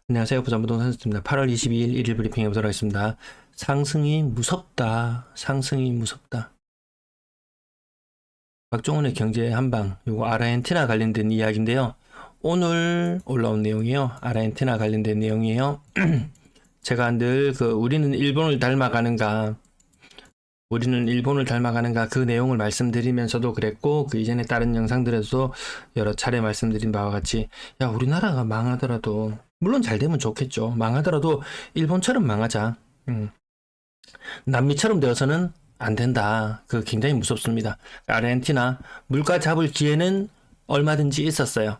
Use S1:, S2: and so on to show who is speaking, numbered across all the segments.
S1: 안녕하세요. 부산부동산 선수입니다. 8월 22일 일일 브리핑 해보도록 하겠습니다. 상승이 무섭다. 상승이 무섭다. 박종훈의 경제 한방, 요거 아르헨티나 관련된 이야기인데요. 오늘 올라온 내용이에요. 아르헨티나 관련된 내용이에요. 제가 늘 우리는 일본을 닮아가는가 그 내용을 말씀드리면서도 그랬고, 그 이전에 다른 영상들에서도 여러 차례 말씀드린 바와 같이, 야, 우리나라가 망하더라도, 물론 잘 되면 좋겠죠. 망하더라도 일본처럼 망하자. 남미처럼 되어서는 안 된다. 그 굉장히 무섭습니다. 아르헨티나 물가 잡을 기회는 얼마든지 있었어요.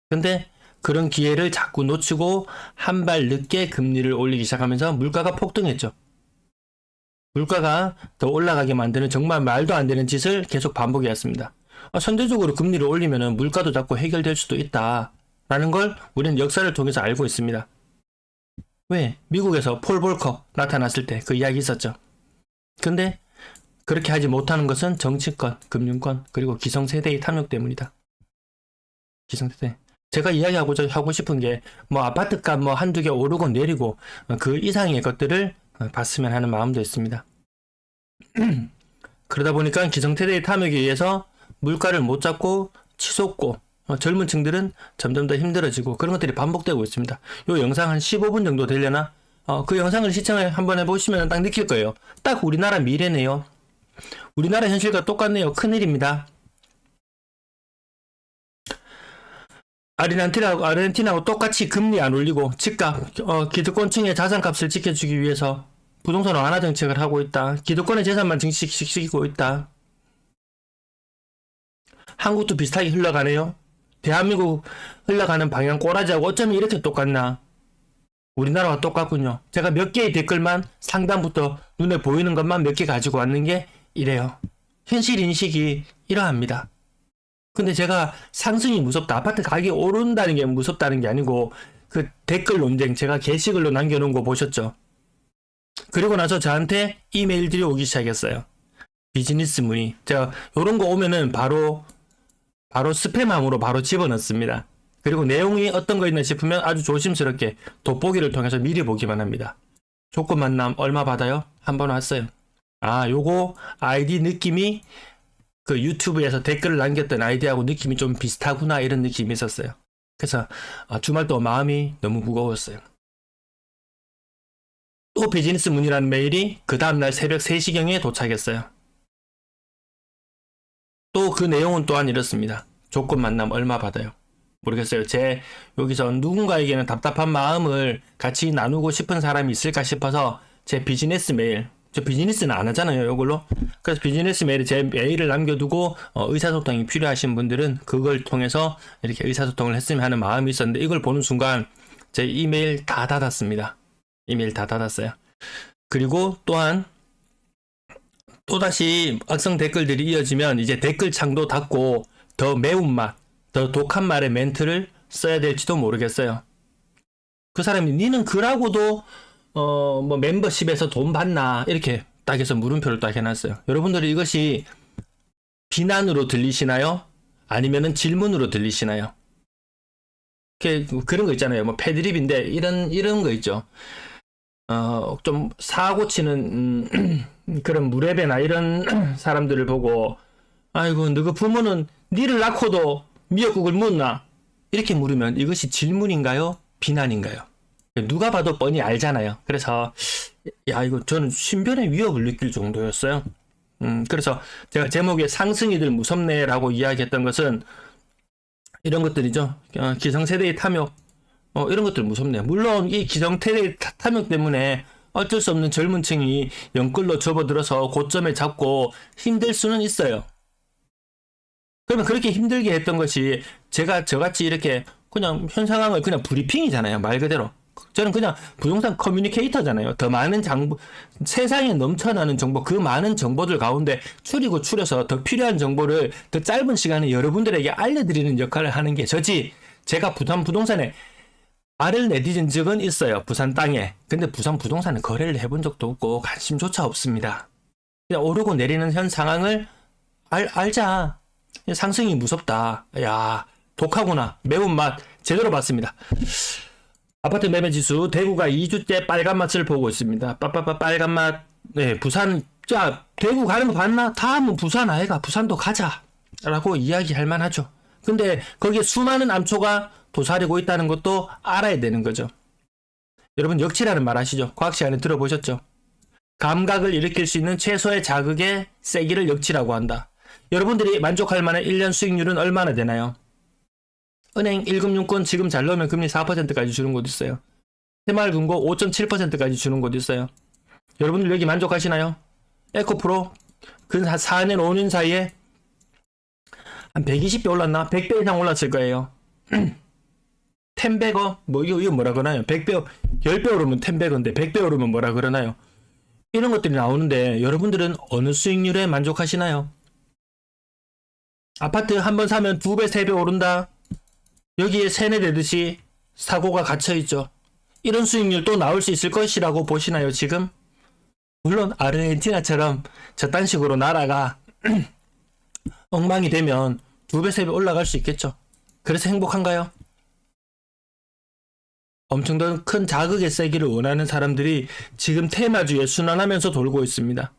S1: 근데 그런 기회를 자꾸 놓치고 한 발 늦게 금리를 올리기 시작하면서 물가가 폭등했죠. 물가가 더 올라가게 만드는 정말 말도 안 되는 짓을 계속 반복해왔습니다. 선제적으로 금리를 올리면 물가도 자꾸 해결될 수도 있다라는 걸 우리는 역사를 통해서 알고 있습니다. 왜? 미국에서 폴 볼커 나타났을 때 그 이야기 있었죠. 근데 그렇게 하지 못하는 것은 정치권, 금융권, 그리고 기성세대의 탐욕 때문이다. 기성세대. 제가 하고 싶은 게, 아파트값 한두 개 오르고 내리고, 그 이상의 것들을 봤으면 하는 마음도 있습니다. 그러다 보니까 기성세대의 탐욕에 의해서 물가를 못 잡고 치솟고, 젊은 층들은 점점 더 힘들어지고, 그런 것들이 반복되고 있습니다. 요 영상 한 15분 정도 되려나? 그 영상을 시청을 한번 해보시면 딱 느낄 거예요. 딱 우리나라 미래네요. 우리나라 현실과 똑같네요. 큰일입니다. 아르헨티나하고 똑같이 금리 안 올리고 집값, 기득권층의 자산값을 지켜주기 위해서 부동산 완화 정책을 하고 있다. 기득권의 재산만 증식시키고 있다. 한국도 비슷하게 흘러가네요. 대한민국 흘러가는 방향 꼬라지하고 어쩌면 이렇게 똑같나? 우리나라와 똑같군요. 제가 몇 개의 댓글만 상단부터 눈에 보이는 것만 몇 개 가지고 왔는 게 이래요. 현실 인식이 이러합니다. 근데 제가 상승이 무섭다, 아파트 가격이 오른다는 게 무섭다는 게 아니고, 그 댓글 논쟁 제가 게시글로 남겨놓은 거 보셨죠? 그리고 나서 저한테 이메일들이 오기 시작했어요. 비즈니스 문의. 제가 요런 거 오면은 바로 스팸함으로 바로 집어넣습니다. 그리고 내용이 어떤 거 있나 싶으면 아주 조심스럽게 돋보기를 통해서 미리 보기만 합니다. 조건 만남 얼마 받아요? 한번 왔어요. 요거 아이디 느낌이 그 유튜브에서 댓글을 남겼던 아이디하고 느낌이 좀 비슷하구나, 이런 느낌이 있었어요. 그래서 주말 동안 마음이 너무 무거웠어요. 또 비즈니스 문의라는 메일이 그 다음날 새벽 3시경에 도착했어요. 또 그 내용은 또한 이렇습니다. 조건 만남 얼마 받아요? 모르겠어요. 여기서 누군가에게는 답답한 마음을 같이 나누고 싶은 사람이 있을까 싶어서 제 비즈니스 메일, 저 비즈니스는 안 하잖아요, 이걸로. 그래서 비즈니스 메일에 제 메일을 남겨두고, 의사소통이 필요하신 분들은 그걸 통해서 이렇게 의사소통을 했으면 하는 마음이 있었는데, 이걸 보는 순간 제 이메일 다 닫았습니다. 이메일 다 닫았어요. 그리고 또한 또다시 악성 댓글들이 이어지면 이제 댓글 창도 닫고 더 매운맛, 더 독한 말의 멘트를 써야 될지도 모르겠어요. 그 사람이 니는 글하고도 멤버십에서 돈 받나, 이렇게 딱 해서 물음표를 딱 해놨어요. 여러분들이 이것이 비난으로 들리시나요? 아니면은 질문으로 들리시나요? 그런 거 있잖아요. 패드립인데 이런 거 있죠. 좀 사고 치는 그런 무례배나 이런 사람들을 보고, 아이고 너그 부모는 니를 낳고도 미역국을 묻나? 이렇게 물으면 이것이 질문인가요? 비난인가요? 누가 봐도 뻔히 알잖아요. 그래서 이거 저는 신변의 위협을 느낄 정도였어요. 그래서 제가 제목에 상승이들 무섭네라고 이야기했던 것은 이런 것들이죠. 기성세대의 탐욕, 이런 것들 무섭네요. 물론 이 기성세대의 탐욕 때문에 어쩔 수 없는 젊은 층이 영끌로 접어들어서 고점에 잡고 힘들 수는 있어요. 그러면 그렇게 힘들게 했던 것이 제가 저같이 이렇게 그냥 현 상황을 그냥 브리핑이잖아요. 말 그대로. 저는 그냥 부동산 커뮤니케이터잖아요. 더 많은 세상에 넘쳐나는 정보, 그 많은 정보들 가운데 추려서 더 필요한 정보를 더 짧은 시간에 여러분들에게 알려드리는 역할을 하는 게 저지. 제가 부산 부동산에 말을 내디딘 적은 있어요. 부산 땅에. 근데 부산 부동산은 거래를 해본 적도 없고 관심조차 없습니다. 그냥 오르고 내리는 현 상황을 알자. 상승이 무섭다. 야, 독하구나. 매운맛 제대로 봤습니다. 아파트 매매 지수 대구가 2주째 빨간 맛을 보고 있습니다. 빠빠빠 빨간 맛. 네, 부산 자 대구 가는 거 봤나? 다음은 부산 아이가 부산도 가자라고 이야기할 만하죠. 근데 거기에 수많은 암초가 도사리고 있다는 것도 알아야 되는 거죠. 여러분 역치라는 말 아시죠? 과학 시간에 들어보셨죠? 감각을 일으킬 수 있는 최소의 자극의 세기를 역치라고 한다. 여러분들이 만족할 만한 1년 수익률은 얼마나 되나요? 은행 1금융권 지금 잘 넣으면 금리 4%까지 주는 곳 있어요. 새마을금고 5.7%까지 주는 곳 있어요. 여러분들 여기 만족하시나요? 에코프로 근 4년 5년 사이에 한 120배 올랐나? 100배 이상 올랐을 거예요. 10배거? 뭐 이거 뭐라 그러나요? 100배 10배 오르면 10배건데 100배 오르면 뭐라 그러나요? 이런 것들이 나오는데 여러분들은 어느 수익률에 만족하시나요? 아파트 한 번 사면 2배 3배 오른다. 여기에 세뇌되듯이 사고가 갇혀있죠. 이런 수익률 또 나올 수 있을 것이라고 보시나요 지금? 물론 아르헨티나처럼 저딴 식으로 나라가 엉망이 되면 2배 3배 올라갈 수 있겠죠. 그래서 행복한가요? 엄청 더 큰 자극의 세기를 원하는 사람들이 지금 테마주에 순환하면서 돌고 있습니다.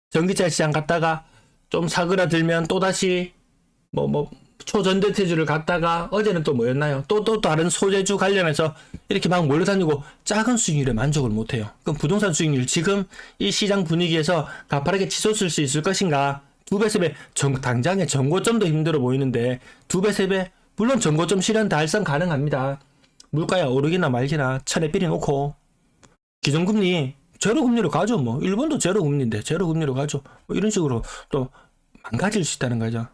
S1: 전기차 시장 갔다가 좀 사그라들면 또다시 초전대체주를 갔다가 어제는 또 뭐였나요? 또 다른 소재주 관련해서 이렇게 막 몰려다니고 작은 수익률에 만족을 못해요. 그럼 부동산 수익률 지금 이 시장 분위기에서 가파르게 치솟을 수 있을 것인가? 2배, 3배, 당장에 전고점도 힘들어 보이는데 2배, 3배? 물론 전고점 실현 달성 가능합니다. 물가야 오르기나 말기나 천에 삐리 놓고 기존금리 제로금리로 가죠. 뭐 일본도 제로금리인데 제로금리로 가죠. 뭐 이런 식으로 또 망가질 수 있다는 거죠.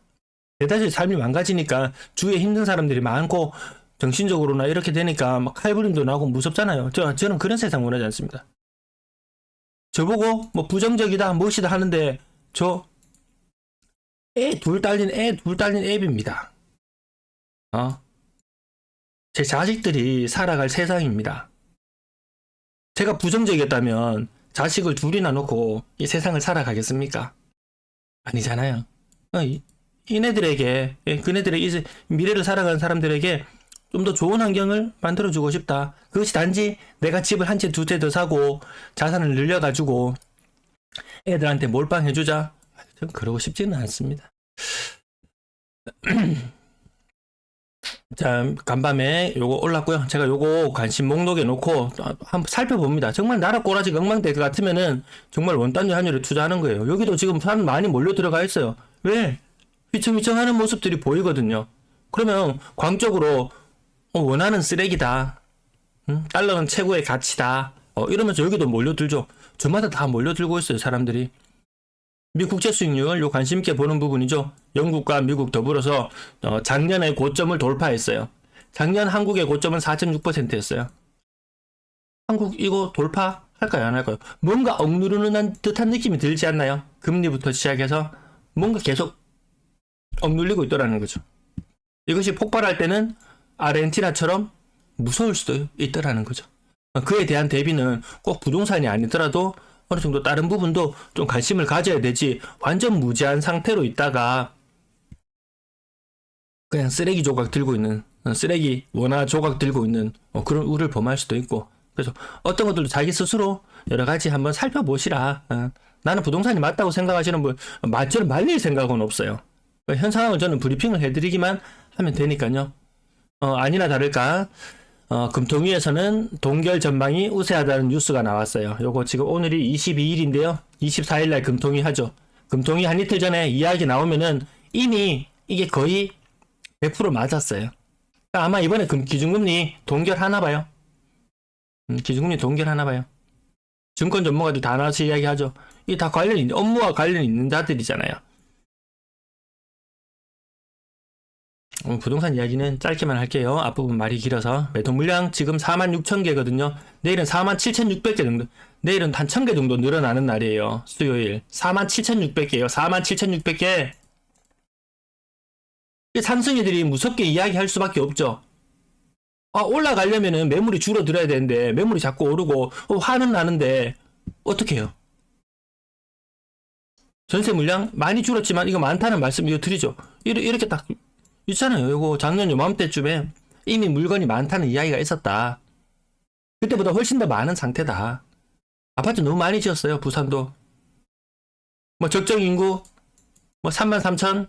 S1: 대다수의 삶이 망가지니까 주위에 힘든 사람들이 많고 정신적으로나 이렇게 되니까 막 칼부림도 나고 무섭잖아요. 저는 그런 세상 원하지 않습니다. 저보고 뭐 부정적이다 무엇이다 하는데 저 애 둘 딸린 앱입니다. 제 자식들이 살아갈 세상입니다. 제가 부정적이었다면 자식을 둘이나 놓고 이 세상을 살아가겠습니까? 아니잖아요. 이네들에게, 그네들의 이제 미래를 살아가는 사람들에게 좀 더 좋은 환경을 만들어주고 싶다. 그것이 단지 내가 집을 한 채 두 채 더 사고 자산을 늘려가지고 애들한테 몰빵해주자. 전 그러고 싶지는 않습니다. 자, 간밤에 요거 올랐고요. 제가 요거 관심 목록에 놓고 한번 살펴봅니다. 정말 나라 꼬라지 엉망될 것 같으면은 정말 원단위 환율에 투자하는 거예요. 여기도 지금 사람 많이 몰려 들어가 있어요. 왜? 휘청휘청하는 모습들이 보이거든요. 그러면 광적으로 원하는 쓰레기다. 달러는 최고의 가치다. 이러면서 여기도 몰려들죠. 저마다 다 몰려들고 있어요, 사람들이. 미국 국채 수익률 요 관심 있게 보는 부분이죠. 영국과 미국 더불어서 작년에 고점을 돌파했어요. 작년 한국의 고점은 4.6%였어요. 한국 이거 돌파할까요, 안 할까요? 뭔가 억누르는 듯한 느낌이 들지 않나요? 금리부터 시작해서 뭔가 계속 억눌리고 있더라는 거죠. 이것이 폭발할 때는 아르헨티나처럼 무서울 수도 있더라는 거죠. 그에 대한 대비는 꼭 부동산이 아니더라도 어느 정도 다른 부분도 좀 관심을 가져야 되지, 완전 무지한 상태로 있다가 그냥 쓰레기 조각 들고 있는, 쓰레기 원화 조각 들고 있는 그런 우를 범할 수도 있고. 그래서 어떤 것들도 자기 스스로 여러 가지 한번 살펴보시라. 나는 부동산이 맞다고 생각하시는 분, 저는 말릴 생각은 없어요. 현 상황을 저는 브리핑을 해드리기만 하면 되니까요. 아니나 다를까 금통위에서는 동결 전망이 우세하다는 뉴스가 나왔어요. 요거 지금 오늘이 22일인데요. 24일날 금통위 하죠. 금통위 한 이틀 전에 이야기 나오면은 이미 이게 거의 100% 맞았어요. 아마 이번에 기준금리 동결하나 봐요. 기준금리 동결하나 봐요. 증권 전문가들 다 나와서 이야기하죠. 이게 다 업무와 관련이 있는 자들이잖아요. 부동산 이야기는 짧게만 할게요. 앞부분 말이 길어서. 매도 물량 지금 46,000개거든요. 내일은 47,600개 정도. 내일은 한 1,000개 정도 늘어나는 날이에요. 수요일. 47,600개예요. 47,600개. 상승이들이 무섭게 이야기할 수밖에 없죠. 올라가려면은 매물이 줄어들어야 되는데 매물이 자꾸 오르고 화는 나는데 어떻게 해요? 전세 물량 많이 줄었지만 이거 많다는 말씀 이거 드리죠. 이렇게 딱 있잖아요. 이거 작년 요맘때쯤에 이미 물건이 많다는 이야기가 있었다. 그때보다 훨씬 더 많은 상태다. 아파트 너무 많이 지었어요. 부산도. 뭐 적정 인구 뭐 33,000.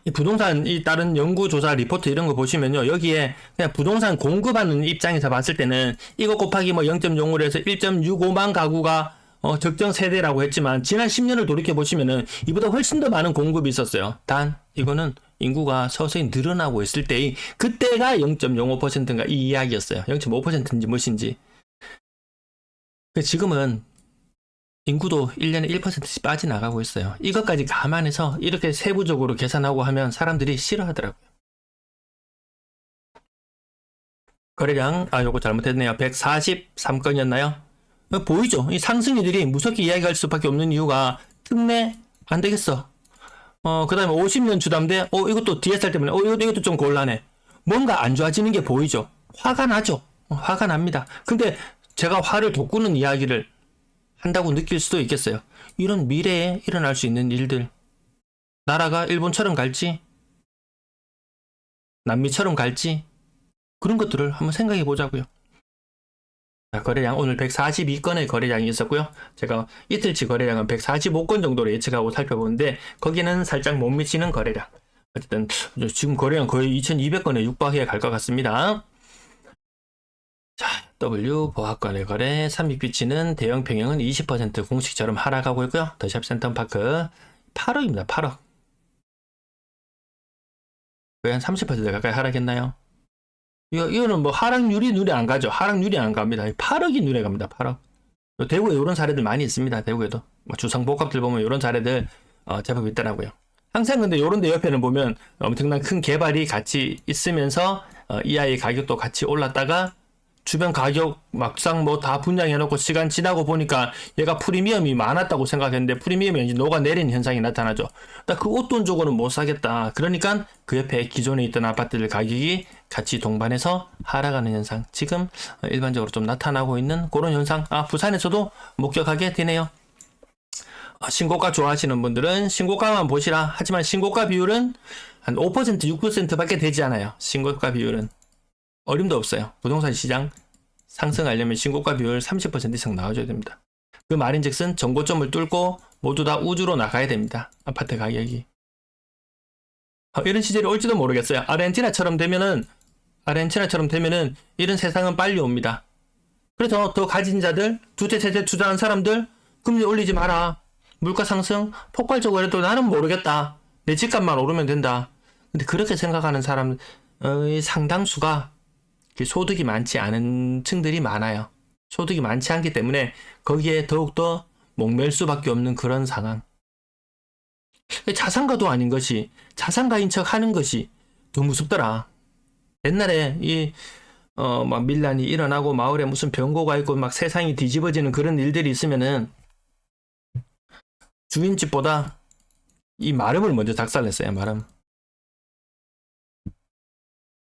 S1: 이 부동산 이 다른 연구조사 리포트 이런 거 보시면요. 여기에 그냥 부동산 공급하는 입장에서 봤을 때는 이거 곱하기 뭐 0.05로 해서 1.65만 가구가 적정 세대라고 했지만 지난 10년을 돌이켜 보시면은 이보다 훨씬 더 많은 공급이 있었어요. 단 이거는 인구가 서서히 늘어나고 있을 때의 그때가 0.05%인가 이 이야기였어요. 0.5%인지 무엇인지. 지금은 인구도 1년에 1%씩 빠져나가고 있어요. 이것까지 감안해서 이렇게 세부적으로 계산하고 하면 사람들이 싫어하더라고요. 거래량, 요거 잘못했네요. 143건이었나요? 보이죠? 이 상승이들이 무섭게 이야기할 수밖에 없는 이유가 특례 안 되겠어. 그 다음에 50년 주담대, 이것도 DSR 때문에, 이것도 좀 곤란해. 뭔가 안 좋아지는 게 보이죠? 화가 나죠? 화가 납니다. 근데 제가 화를 돋구는 이야기를 한다고 느낄 수도 있겠어요. 이런 미래에 일어날 수 있는 일들. 나라가 일본처럼 갈지, 남미처럼 갈지, 그런 것들을 한번 생각해 보자고요. 자, 거래량 오늘 142건의 거래량이 있었고요. 제가 이틀치 거래량은 145건 정도로 예측하고 살펴보는데 거기는 살짝 못 미치는 거래량. 어쨌든 지금 거래량 거의 2200건에 육박해 갈 것 같습니다. 자, W 보합권의 거래 3익비치는 대형 평형은 20% 공식처럼 하락하고 있고요. 더샵 센텀파크 8억입니다. 8억. 거의 한 30% 가까이 하락했나요? 이거는 뭐 하락률이 눈에 안 가죠. 하락률이 안 갑니다. 8억이 눈에 갑니다. 8억. 대구에 이런 사례들 많이 있습니다. 대구에도. 뭐 주상복합들 보면 이런 사례들 제법 있더라고요. 항상 근데 이런 데 옆에는 보면 엄청난 큰 개발이 같이 있으면서 이 아이 가격도 같이 올랐다가 주변 가격 막상 뭐 다 분양해놓고 시간 지나고 보니까 얘가 프리미엄이 많았다고 생각했는데 프리미엄이 이제 녹아내리는 현상이 나타나죠. 나 그 옷돈 주고는 못 사겠다. 그러니까 그 옆에 기존에 있던 아파트들 가격이 같이 동반해서 하락하는 현상. 지금 일반적으로 좀 나타나고 있는 그런 현상. 부산에서도 목격하게 되네요. 신고가 좋아하시는 분들은 신고가만 보시라. 하지만 신고가 비율은 한 5%, 6% 밖에 되지 않아요. 신고가 비율은. 어림도 없어요. 부동산 시장 상승하려면 신고가 비율 30% 이상 나와줘야 됩니다. 그 말인즉슨 정고점을 뚫고 모두 다 우주로 나가야 됩니다. 아파트 가격이. 이런 시절이 올지도 모르겠어요. 아르헨티나처럼 되면은 이런 세상은 빨리 옵니다. 그래서 더 가진 자들, 두채, 세채 투자한 사람들 금리 올리지 마라. 물가 상승 폭발적으로 해도 나는 모르겠다. 내 집값만 오르면 된다. 근데 그렇게 생각하는 사람의 상당수가 소득이 많지 않은 층들이 많아요. 소득이 많지 않기 때문에 거기에 더욱더 목맬 수밖에 없는 그런 상황. 자산가도 아닌 것이 자산가인 척 하는 것이 더 무섭더라. 옛날에 막 밀란이 일어나고 마을에 무슨 병고가 있고 막 세상이 뒤집어지는 그런 일들이 있으면은 주인집보다 이 마름을 먼저 작살냈어요. 마름.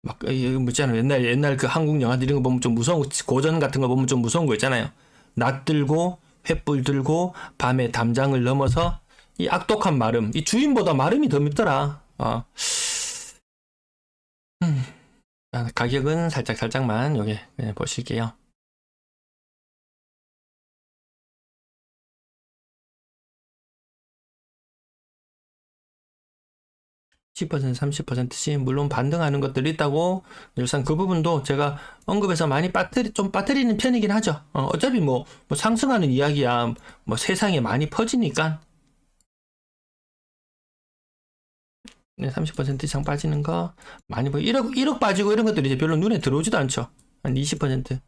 S1: 막, 있잖아요. 옛날 그 한국 영화들 이런 거 보면 좀 무서운 거, 고전 같은 거 보면 좀 무서운 거 있잖아요. 낫 들고, 횃불 들고, 밤에 담장을 넘어서, 이 악독한 마름, 이 주인보다 마름이 더 밉더라. 가격은 살짝만, 요게, 그냥 보실게요. 10%, 30%씩 물론 반등하는 것들이 있다고 늘상 그 부분도 제가 언급해서 많이 빠뜨리는 편이긴 하죠. 어차피 뭐 상승하는 이야기야 뭐 세상에 많이 퍼지니까. 네, 30% 이상 빠지는 거 많이 보여. 1억 빠지고 이런 것들이 이제 별로 눈에 들어오지도 않죠. 한 20%.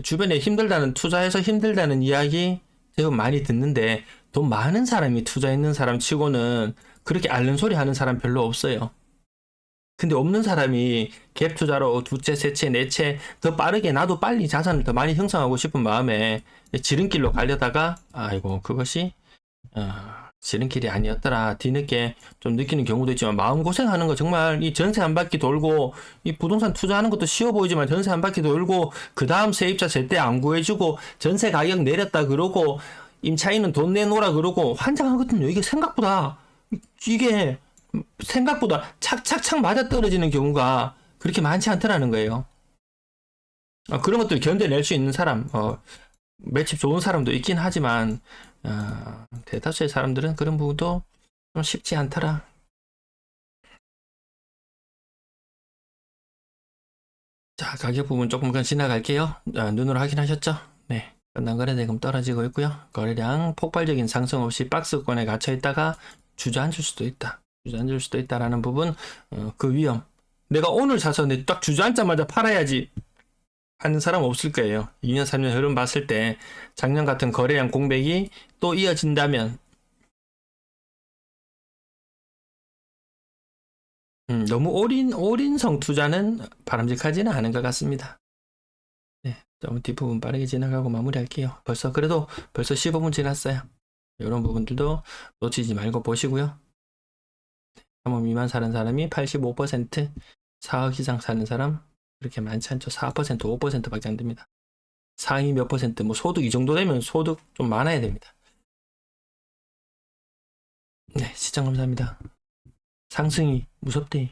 S1: 주변에 투자해서 힘들다는 이야기 제가 많이 듣는데 돈 많은 사람이 투자했는 사람 치고는 그렇게 앓는 소리 하는 사람 별로 없어요. 근데 없는 사람이 갭 투자로 두채, 세채, 네채 더 빠르게 나도 빨리 자산을 더 많이 형성하고 싶은 마음에 지름길로 가려다가 아이고 그것이 지름길이 아니었더라. 뒤늦게 좀 느끼는 경우도 있지만 마음고생하는 거 정말 이 전세 한 바퀴 돌고 이 부동산 투자하는 것도 쉬워 보이지만 전세 한 바퀴 돌고 그 다음 세입자 제때 안 구해주고 전세 가격 내렸다 그러고 임차인은 돈 내놓으라 그러고 환장하거든요. 이게 생각보다 착착착 맞아떨어지는 경우가 그렇게 많지 않더라는 거예요. 그런 것들 견뎌낼 수 있는 사람, 매집 좋은 사람도 있긴 하지만, 대다수의 사람들은 그런 부분도 좀 쉽지 않더라. 자, 가격 부분 조금 지나갈게요. 눈으로 확인하셨죠? 네. 끝난 거래 대금 떨어지고 있고요. 거래량 폭발적인 상승 없이 박스권에 갇혀 있다가 주저앉을 수도 있다. 주저앉을 수도 있다라는 부분, 그 위험. 내가 오늘 사서 딱 주저앉자마자 팔아야지 하는 사람 없을 거예요. 2년, 3년 흐름 봤을 때 작년 같은 거래량 공백이 또 이어진다면 너무 올인성 투자는 바람직하지는 않은 것 같습니다. 네, 좀 뒷부분 빠르게 지나가고 마무리할게요. 그래도 벌써 15분 지났어요. 이런 부분들도 놓치지 말고 보시고요. 3억 미만 사는 사람이 85%, 4억 이상 사는 사람 그렇게 많지 않죠. 4%, 5%밖에 안 됩니다. 상위 몇 퍼센트, 뭐 소득 이 정도 되면 소득 좀 많아야 됩니다. 네, 시청 감사합니다. 상승이 무섭대.